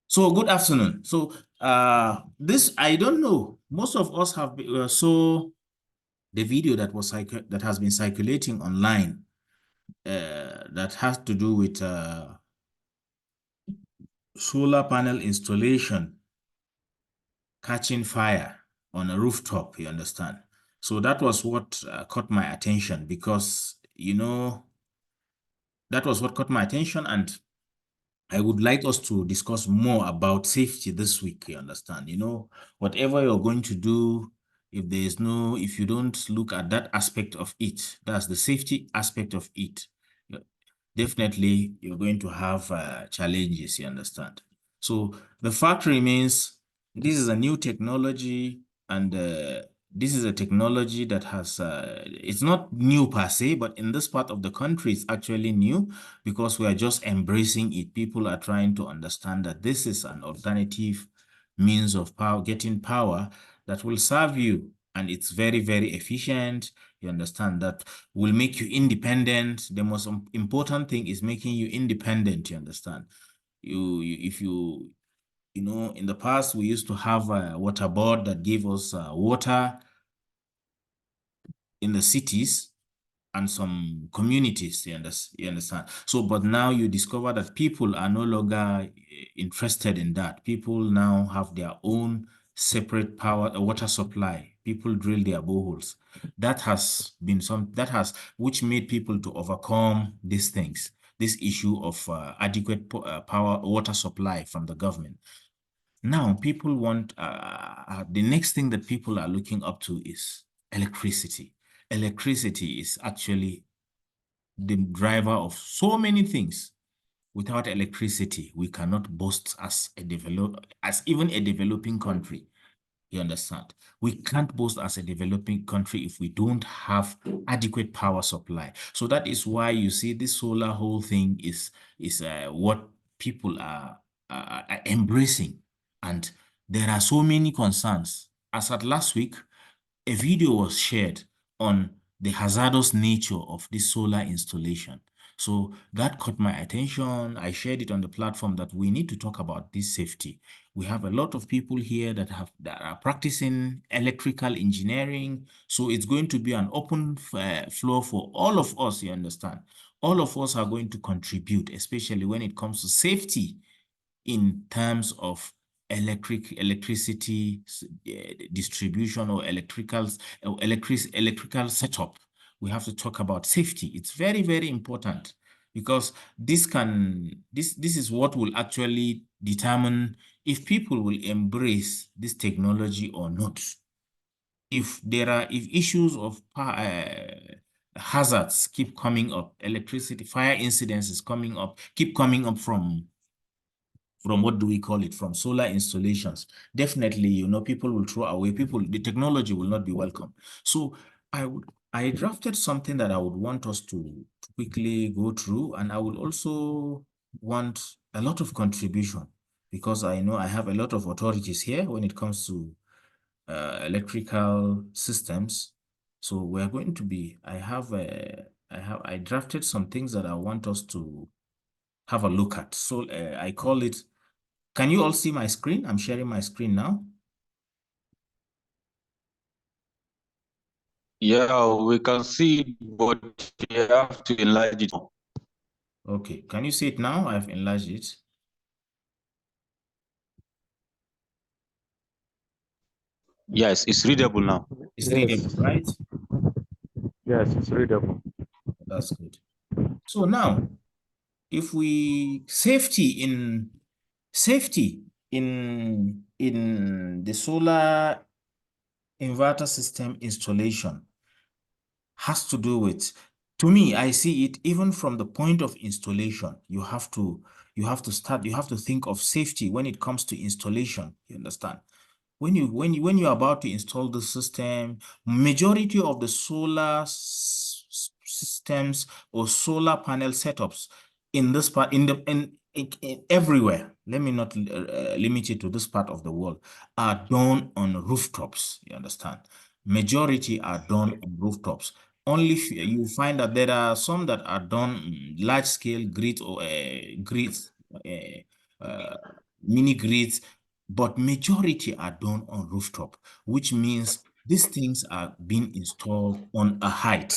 So good afternoon. So this, I don't know, most of us have saw the video that has been circulating online that has to do with solar panel installation catching fire on a rooftop, you understand? So that was what caught my attention because, that was what caught my attention, and I would like us to discuss more about safety this week, you understand? Whatever you're going to do, if you don't look at that aspect of it, that's the safety aspect of it, definitely you're going to have challenges, you understand? So the fact remains, this is a new technology, and this is a technology that has, it's not new per se, but in this part of the country, it's actually new because we are just embracing it. People are trying to understand that this is an alternative means of power, getting power that will serve you. And it's very, very efficient. You understand that will make you independent. The most important thing is making you independent. You understand? If you in the past, we used to have a water board that gave us water in the cities and some communities, you understand? So, but now you discover that people are no longer interested in that. People now have their own separate water supply. People drill their boreholes. That has been which made people to overcome these things, this issue of adequate water supply from the government. Now, people want, the next thing that people are looking up to is electricity. Electricity is actually the driver of so many things. Without electricity, we cannot boast as even a developing country. You understand? We can't boast as a developing country if we don't have adequate power supply. So that is why you see this solar whole thing is what people are embracing. And there are so many concerns. As at last week, a video was shared on the hazardous nature of this solar installation. So that caught my attention. I shared it on the platform that we need to talk about this safety. We have a lot of people here that are practicing electrical engineering. So it's going to be an open floor for all of us, you understand? All of us are going to contribute, especially when it comes to safety in terms of electricity distribution or electrical setup. We have to talk about safety. It's very, very important because this is what will actually determine if people will embrace this technology or not. If issues of hazards keep coming up, electricity, fire incidents keep coming up from what do we call it, from solar installations, definitely, people will throw away, the technology will not be welcome. So I drafted something that I would want us to quickly go through, and I would also want a lot of contribution because I know I have a lot of authorities here when it comes to electrical systems. So we're going to be, I drafted some things that I want us to have a look at. So I call it, can you all see my screen? I'm sharing my screen now. Yeah, we can see it, but you have to enlarge it. Okay, can you see it now? I've enlarged it. Yes, it's readable now. It's readable, right? Yes, it's readable. That's good. So now, if we safety in the solar inverter system installation has to do with, to me, I see it even from the point of installation. You have to think of safety when it comes to installation. You understand? When you're about to install the system, majority of the solar systems or solar panel setups in this part, in everywhere, let me not limit it to this part of the world, are done on rooftops. You understand? Majority are done on rooftops. Only you find that there are some that are done large scale grids or grids mini grids, but majority are done on rooftop, which means these things are being installed on a height.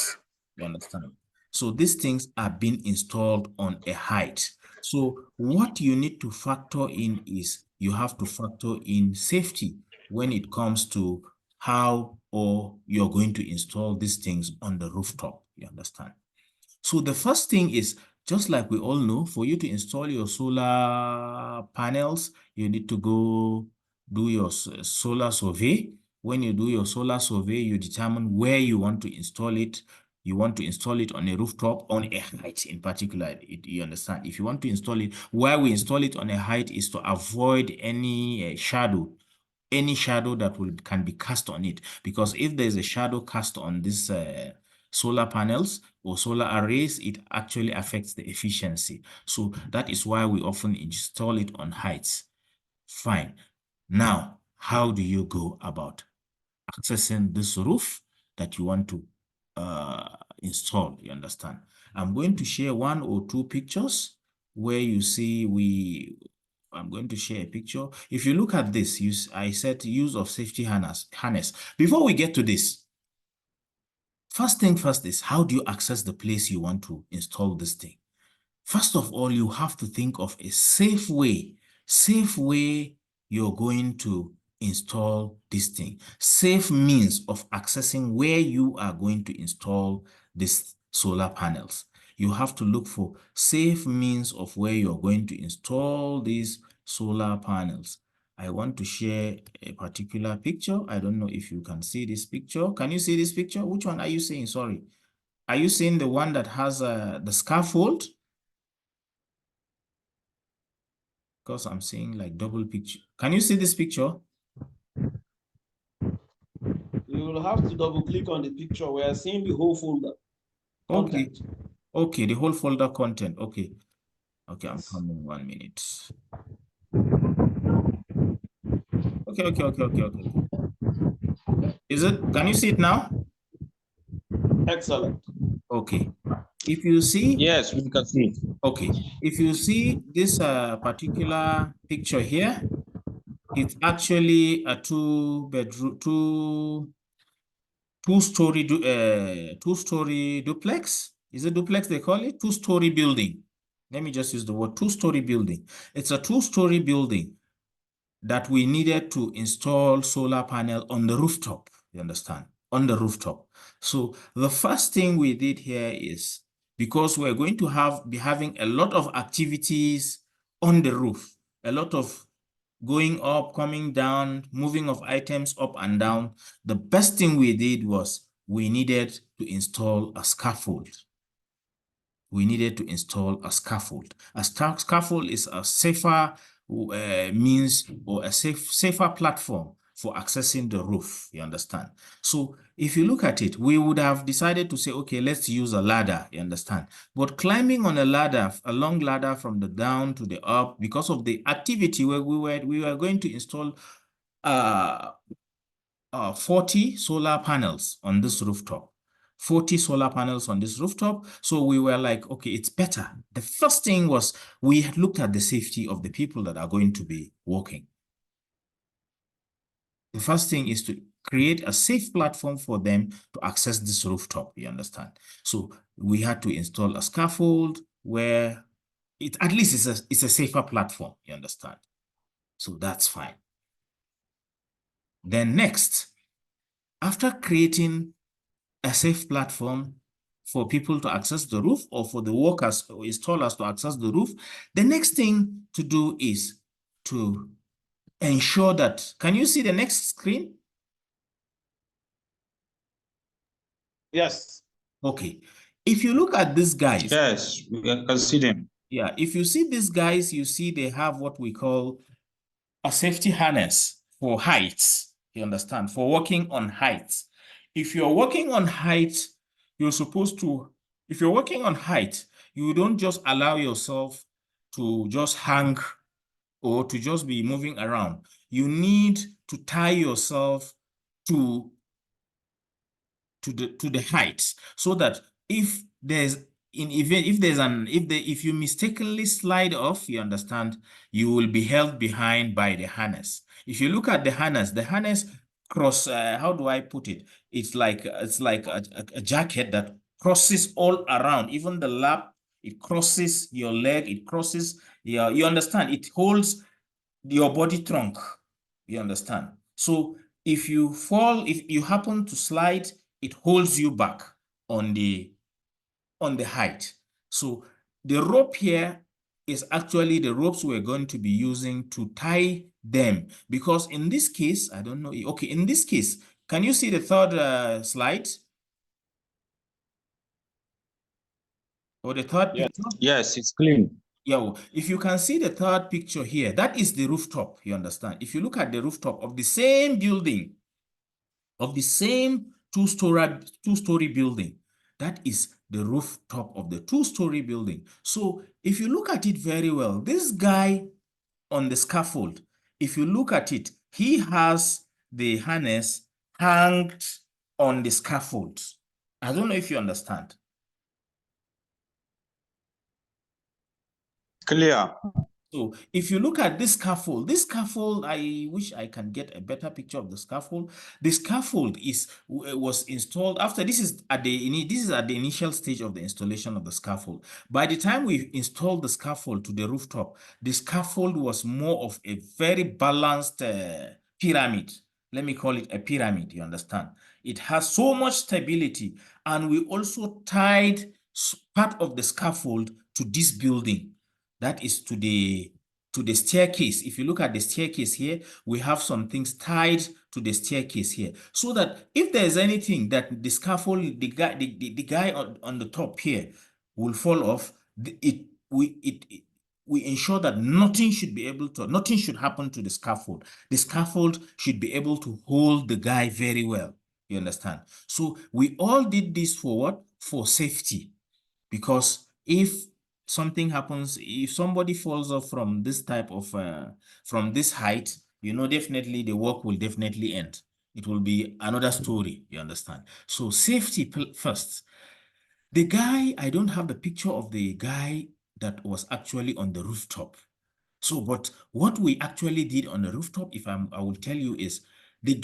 You understand? So these things are being installed on a height. So what you need to factor in is you have to factor in safety when it comes to how or you're going to install these things on the rooftop. You understand? So the first thing is, just like we all know, for you to install your solar panels, you need to go do your solar survey. When you do your solar survey, you determine where you want to install it. You want to install it on a rooftop, on a height in particular. You understand? If you want to install it, why we install it on a height is to avoid any shadow, that can be cast on it. Because if there's a shadow cast on this solar panels or solar arrays, it actually affects the efficiency. So that is why we often install it on heights. Fine. Now, how do you go about accessing this roof that you want to install? You understand? I'm going to share one or two pictures where you see I'm going to share a picture. If you look at this, I said use of safety harness. Before we get to this, first thing first is, how do you access the place you want to install this thing? First of all, you have to think of a safe way you're going to install this thing. Safe means of accessing where you are going to install these solar panels. You have to look for safe means of where you're going to install these solar panels. I want to share a particular picture. I don't know if you can see this picture. Can you see this picture? Which one are you seeing? Sorry. Are you seeing the one that has the scaffold? Because I'm seeing like double picture. Can you see this picture? You will have to double click on the picture. We are seeing the whole folder Okay. content. Okay, the whole folder content. Okay. Okay, I'm Yes. coming 1 minute. Okay. Is it, can you see it now? Excellent. Okay. If you see, Yes, we can see it. okay. If you see this particular picture here, it's actually a two-story duplex. Is it duplex they call it? Two-story building. Let me just use the word two-story building. It's a two-story building that we needed to install solar panel on the rooftop. You understand? On the rooftop. So the first thing we did here is, because we're going to be having a lot of activities on the roof, a lot of going up, coming down, moving of items up and down, the best thing we did was we needed to install a scaffold. We needed to install a scaffold. A scaffold is a safer means, or a safer platform for accessing the roof, you understand? So if you look at it, we would have decided to say, okay, let's use a ladder, you understand? But climbing on a ladder, a long ladder from the down to the up, because of the activity where we were going to install uh, 40 solar panels on this rooftop. 40 solar panels on this rooftop. So we were like, okay, it's better. The first thing was we looked at the safety of the people that are going to be working. The first thing is to create a safe platform for them to access this rooftop, you understand? So we had to install a scaffold where it at least it's a safer platform, you understand? So that's fine. Then next, after creating a safe platform for people to access the roof, or for the workers or installers to access the roof, the next thing to do is to ensure that, can you see the next screen? Yes. Okay. If you look at these guys, Yes, we can see them. yeah, if you see these guys, you see they have what we call a safety harness for heights. You understand? For working on heights. If you're working on heights, you're supposed to, if you're working on height, you don't just allow yourself to just hang or to just be moving around. You need to tie yourself to the heights, so that if there's if you mistakenly slide off, you understand, you will be held behind by the harness. If you look at the harness cross, how do I put it? It's like a jacket that crosses all around, even the lap, it crosses your leg, it crosses your, you understand, it holds your body trunk, you understand. So if you fall, if you happen to slide, it holds you back on the height. So the rope here is actually the ropes we're going to be using to tie them, because in this case, I don't know. Okay, in this case, can you see the third slide? Or the third picture? Yes, it's clean. Yeah, if you can see the third picture here, that is the rooftop, you understand. If you look at the rooftop of the same building, of the same two-story building, that is the rooftop of the two-story building. So if you look at it very well, this guy on the scaffold, if you look at it, he has the harness hanged on the scaffold. I don't know if you understand. Clear. So if you look at this scaffold, I wish I can get a better picture of the scaffold. The scaffold was installed after, this is at the initial stage of the installation of the scaffold. By the time we installed the scaffold to the rooftop, the scaffold was more of a very balanced pyramid. Let me call it a pyramid, you understand? It has so much stability, and we also tied part of the scaffold to this building. That is to the staircase. If you look at the staircase here, we have some things tied to the staircase here, so that if there is anything that the scaffold, the guy on the top here will fall off, we ensure that nothing should happen to the scaffold. The scaffold should be able to hold the guy very well. You understand? So we all did this for what? For safety. Because if something happens, if somebody falls off from this type of from this height, you know, definitely the work will definitely end. It will be another story, you understand? So safety first. The guy, I don't have the picture of the guy that was actually on the rooftop. So, but what we actually did on the rooftop, I will tell you, is the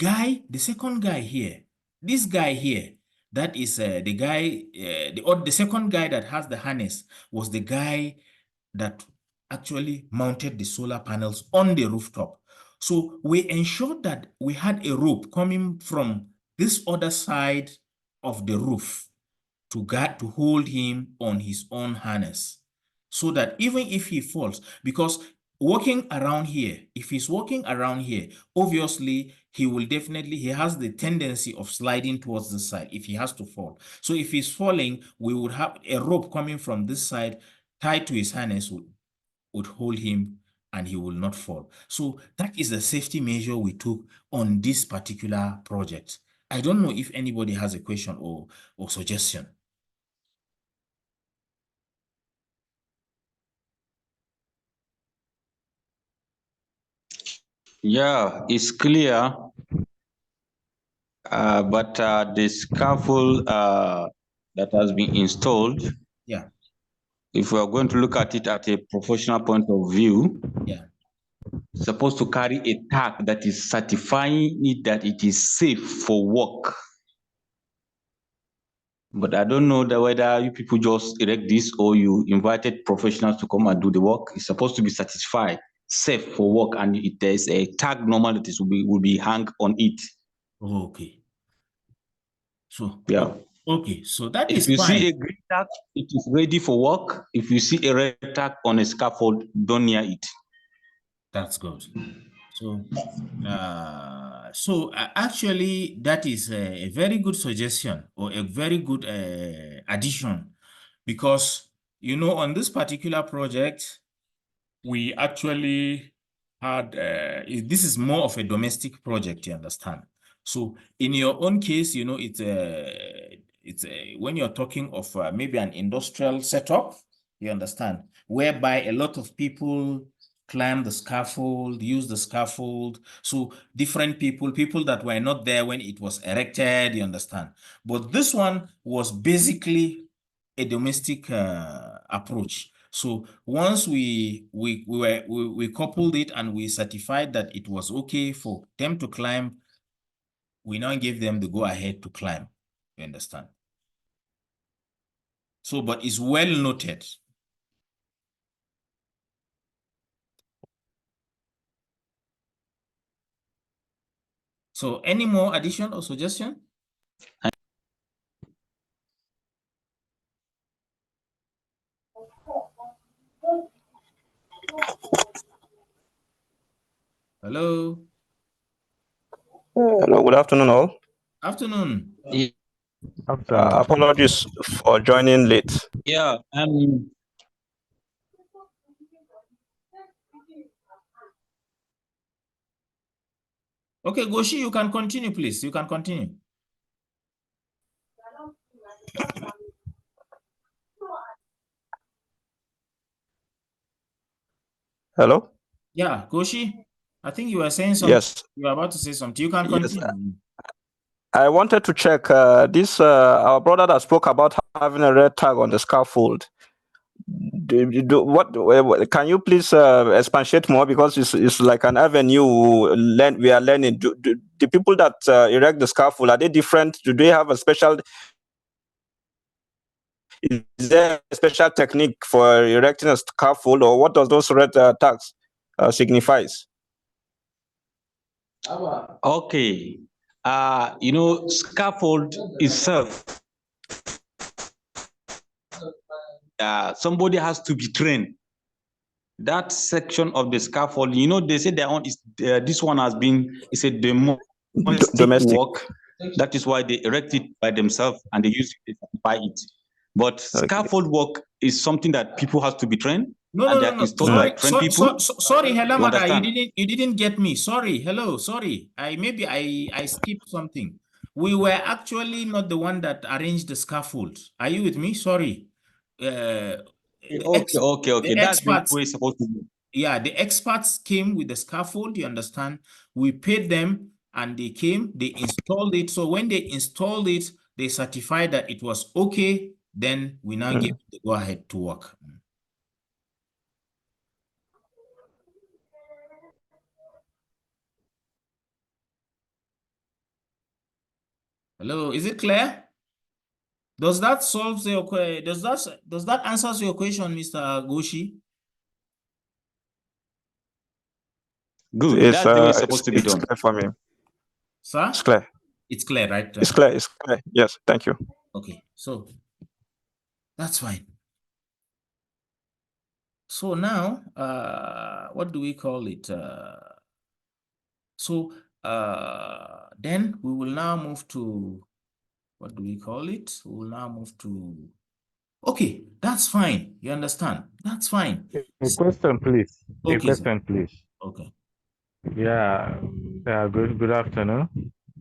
second guy here, this guy here, that is the guy, the second guy that has the harness was the guy that actually mounted the solar panels on the rooftop. So we ensured that we had a rope coming from this other side of the roof to hold him on his own harness, so that even if he falls, because walking around here, if he's walking around here, obviously he has the tendency of sliding towards the side if he has to fall. So if he's falling, we would have a rope coming from this side tied to his harness would hold him, and he will not fall. So that is the safety measure we took on this particular project. I don't know if anybody has a question or suggestion. Yeah, it's clear. But the scaffold that has been installed, Yeah, if we are going to look at it at a professional point of view, yeah. supposed to carry a tag that is certifying it that it is safe for work. But I don't know whether you people just erect this or you invited professionals to come and do the work. It's supposed to be certified, safe for work, and there's a tag normal that will be hung on it. Okay. So yeah. Okay, so that If is you fine. see a green tag, it is ready for work. If you see a red tag on a scaffold, don't near it. That's good. So, actually, that is a very good suggestion, or a very good addition, because, you know, on this particular project, we actually had, this is more of a domestic project, you understand? So in your own case, you know, when you're talking of maybe an industrial setup, you understand, whereby a lot of people climb the scaffold, use the scaffold. So different people that were not there when it was erected, you understand? But this one was basically a domestic approach. So once we coupled it and we certified that it was okay for them to climb, we now give them the go ahead to climb. You understand? So, but it's well noted. So any more addition or suggestion? Hello. Hello, good afternoon, all. Afternoon. Apologies for joining late. Yeah. Okay, Goshi, you can continue, please. You can continue. Hello? Yeah, Goshi, I think you were saying something. Yes. You were about to say something. You can Yes. continue. I wanted to check this. Our brother that spoke about having a red tag on the scaffold. Can you please expatiate more, because it's like an avenue we are learning. The people that erect the scaffold, are they different? Do they have a special? Is there a special technique for erecting a scaffold, or what does those red tags signifies? Okay. Scaffold itself, somebody has to be trained. That section of the scaffold, they say their own is this one has been, it's a domestic work. That is why they erect it by themselves and they use it to buy it. But scaffold work is something that people have to be trained. No. Installed by trained people. Sorry, hello, Mada. You didn't get me. Sorry. Hello, sorry. I skipped something. We were actually not the one that arranged the scaffold. Are you with me? Sorry. Okay. The That's the experts, way it's supposed to be. Yeah, the experts came with the scaffold, you understand? We paid them and they came, they installed it. So when they installed it, they certified that it was okay. Then we now give the go ahead to work. Hello, is it clear? Does that solve your question? Does that answer your question, Mr. Goshi? Good. That's the way it's supposed to be done. It's clear for me. Sir? It's clear. It's clear, right? It's clear. It's clear. Yes, thank you. Okay, so that's fine. So now, what do we call it? Then we will now move to, what do we call it? We will now move to, okay, that's fine. You understand? That's fine. A question, please. Okay, a question, please. Okay. Yeah. Good afternoon.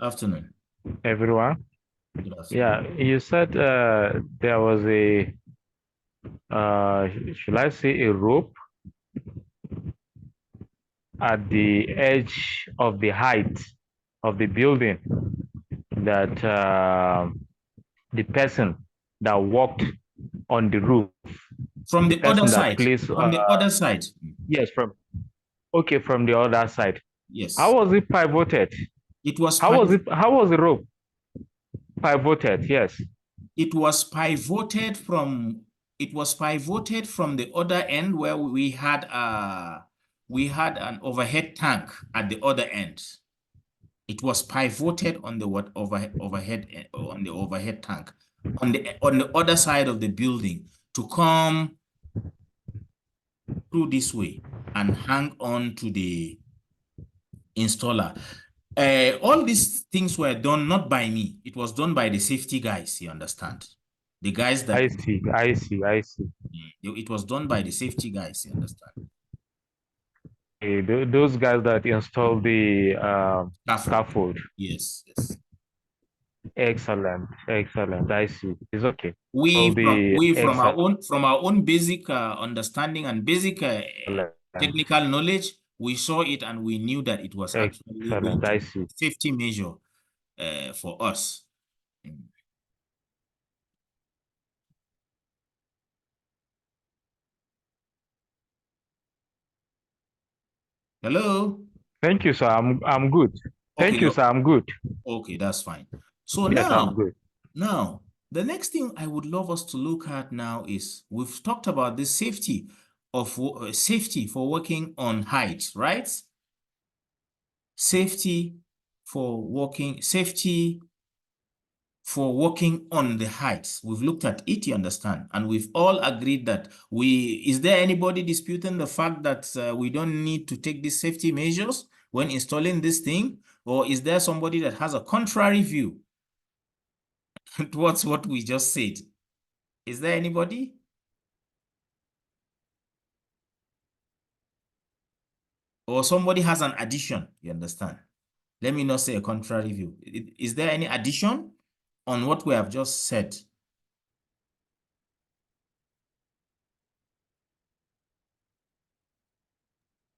Afternoon. Everyone. Good afternoon. Yeah, you said there was a should I say a rope at the edge of the height of the building that the person that walked on the roof from the other side. Placed, from the other side. Yes, from the other side. Yes. How was it pivoted? It was. How was the rope pivoted? Yes. It was pivoted from. It was pivoted from the other end where we had an overhead tank at the other end. It was pivoted on the overhead tank on the other side of the building to come through this way and hang on to the installer. All these things were done not by me. It was done by the safety guys, you understand? The guys that... I see. It was done by the safety guys, you understand? Those guys that installed the scaffold. Yes. Excellent. I see. It's okay. From our own basic understanding and basic technical knowledge, we saw it and we knew that it was actually a safety measure for us. Hello? Thank you, sir. I'm good. Thank Okay, you, sir. I'm good. okay, that's fine. So Yes, I'm good. now, the next thing I would love us to look at now is we've talked about the safety of safety for working on heights, right? Safety for walking on the heights. We've looked at it, you understand, and we've all agreed that is there anybody disputing the fact that we don't need to take these safety measures when installing this thing? Or is there somebody that has a contrary view towards what we just said? Is there anybody? Or somebody has an addition, you understand? Let me not say a contrary view. Is there any addition on what we have just said?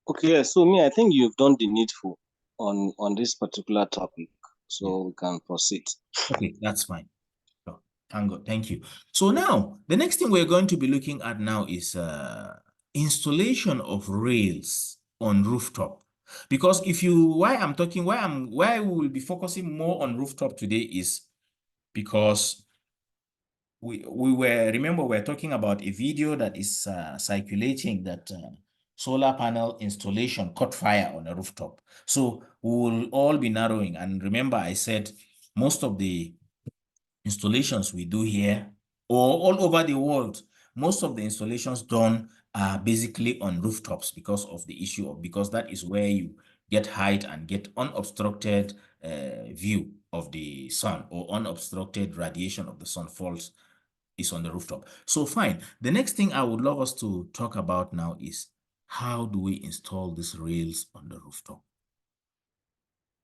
Okay, so me, I think you've done the needful on this particular topic, so we can proceed. Okay, that's fine. Oh, thank God, thank you. So now, the next thing we're going to be looking at now is installation of rails on rooftop. Because why we will be focusing more on rooftop today is because remember we're talking about a video that is circulating that solar panel installation caught fire on a rooftop. So we will all be narrowing. And remember, I said most of the installations we do here or all over the world, most of the installations done are basically on rooftops because that is where you get height and get unobstructed view of the sun, or unobstructed radiation of the sun falls is on the rooftop. So fine. The next thing I would love us to talk about now is how do we install these rails on the rooftop?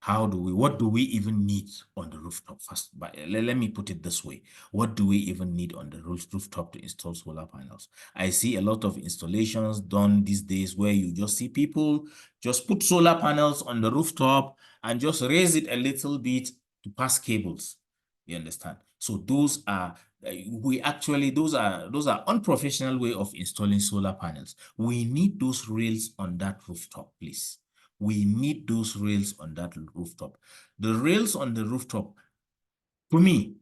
What do we even need on the rooftop first? But let me put it this way. What do we even need on the rooftop to install solar panels? I see a lot of installations done these days where you just see people just put solar panels on the rooftop and just raise it a little bit to pass cables. You understand? So those are those are unprofessional way of installing solar panels. We need those rails on that rooftop, please. We need those rails on that rooftop. The rails on the rooftop, to me,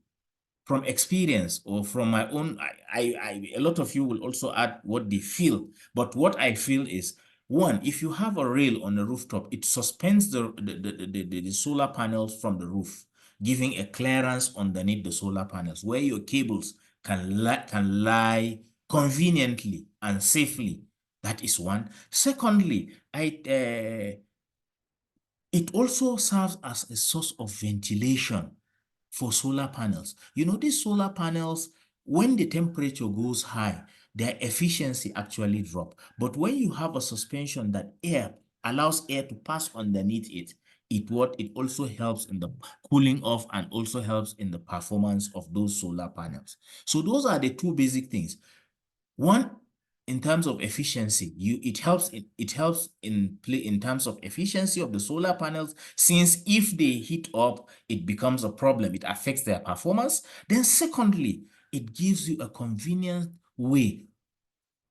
from experience or from my own, a lot of you will also add what they feel. But what I feel is, one, if you have a rail on the rooftop, it suspends the solar panels from the roof, giving a clearance underneath the solar panels where your cables can lie conveniently and safely. That is one. Secondly, it also serves as a source of ventilation for solar panels. You know, these solar panels, when the temperature goes high, their efficiency actually drop. But when you have a suspension that allows air to pass underneath it, it also helps in the cooling off and also helps in the performance of those solar panels. So those are the two basic things. One, in terms of efficiency, it helps in terms of efficiency of the solar panels, since if they heat up, it becomes a problem. It affects their performance. Then secondly, it gives you a convenient way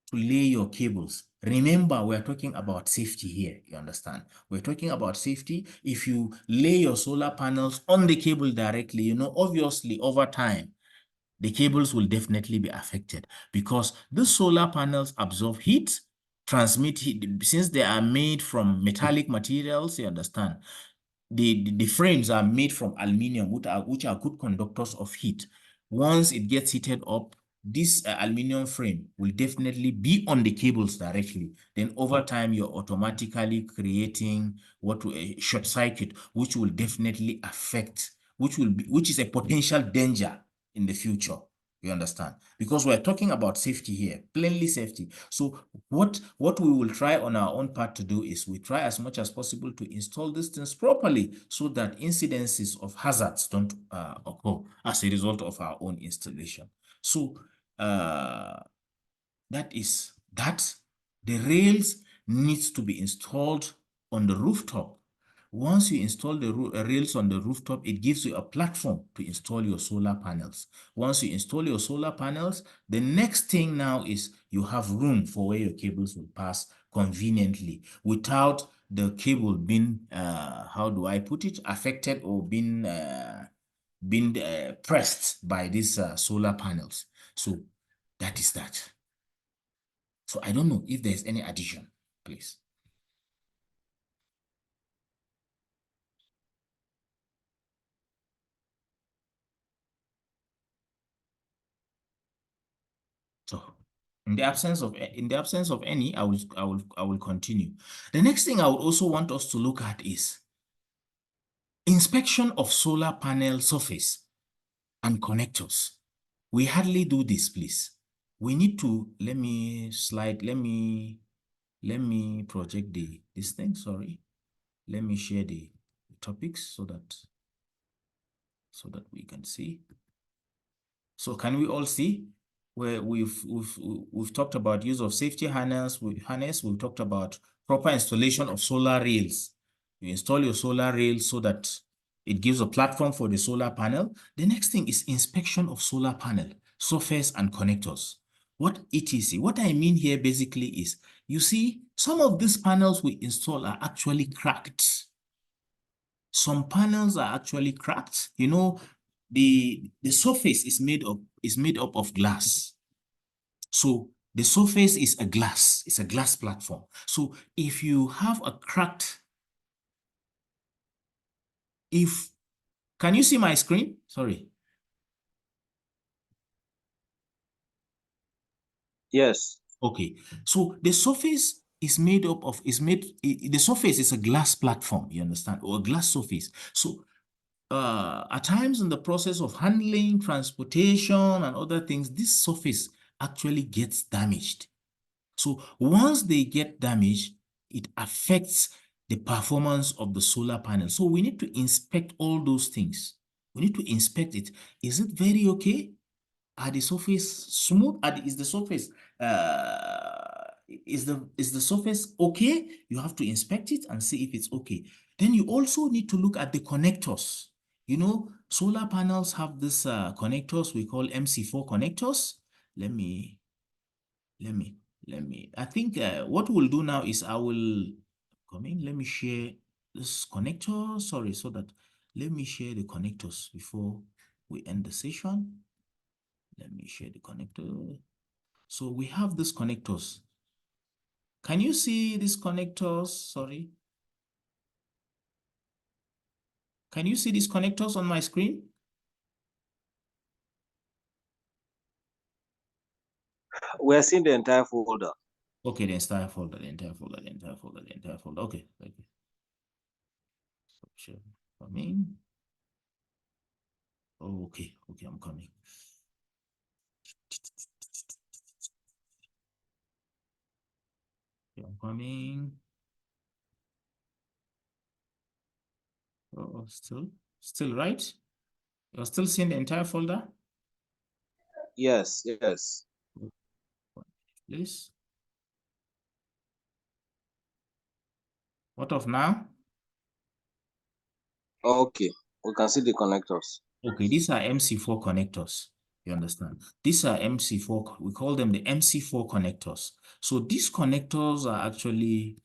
to lay your cables. Remember, we're talking about safety here. You understand? We're talking about safety. If you lay your solar panels on the cable directly, you know, obviously over time, the cables will definitely be affected because the solar panels absorb heat, transmit heat. Since they are made from metallic materials, you understand, the frames are made from aluminum, which are good conductors of heat. Once it gets heated up, this aluminum frame will definitely be on the cables directly. Then over time, you're automatically creating a short circuit, which will definitely affect, which is a potential danger in the future. You understand? Because we're talking about safety here, plainly safety. So what we will try on our own part to do is we try as much as possible to install these things properly so that incidences of hazards don't occur as a result of our own installation. So that is that. The rails needs to be installed on the rooftop. Once you install the rails on the rooftop, it gives you a platform to install your solar panels. Once you install your solar panels, the next thing now is you have room for where your cables will pass conveniently without the cable been, how do I put it, affected or been pressed by these solar panels. So that is that. So I don't know if there's any addition, please. So in the absence of any, I will continue. The next thing I would also want us to look at is inspection of solar panel surface and connectors. We hardly do this, please. We need to, let me project this thing, sorry. Let me share the topics so that we can see. So can we all see where we've talked about use of safety harness, we've talked about proper installation of solar rails. You install your solar rails so that it gives a platform for the solar panel. The next thing is inspection of solar panel, surface and connectors. What I mean here basically is, you see, some of these panels we install are actually cracked. Some panels are actually cracked. You know, the surface is made up of glass. So the surface is a glass. It's a glass platform. So if you have a cracked, can you see my screen? Sorry. Yes. Okay. So the surface is made up of, the surface is a glass platform, you understand, or a glass surface. So at times in the process of handling, transportation, and other things, this surface actually gets damaged. So once they get damaged, it affects the performance of the solar panel. So we need to inspect all those things. We need to inspect it. Is it very okay? Are the surface smooth? Is the surface is the surface okay? You have to inspect it and see if it's okay. Then you also need to look at the connectors. You know, solar panels have this connectors we call MC4 connectors. Let me. I think what we'll do now is let me share this connector. Sorry, so that let me share the connectors before we end the session. Let me share the connector. So we have these connectors. Can you see these connectors? Sorry. Can you see these connectors on my screen? We're seeing the entire folder. Okay, the entire folder, Okay, thank you. Share coming. Oh, okay, I'm coming. Okay, I'm coming. Oh, still right? You're still seeing the entire folder? Yes. Please. What of now? Okay, we can see the connectors. Okay, these are MC4 connectors. You understand? These are MC4, we call them the MC4 connectors. So these connectors are actually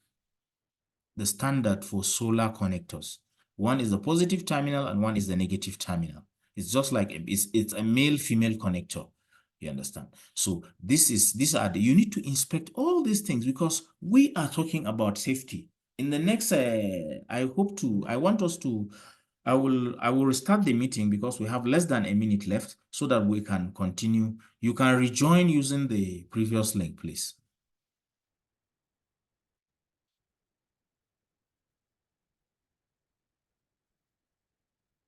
the standard for solar connectors. One is the positive terminal and one is the negative terminal. It's just like it's a male-female connector. You understand? So you need to inspect all these things because we are talking about safety. In the next, I will restart the meeting because we have less than a minute left so that we can continue. You can rejoin using the previous link, please.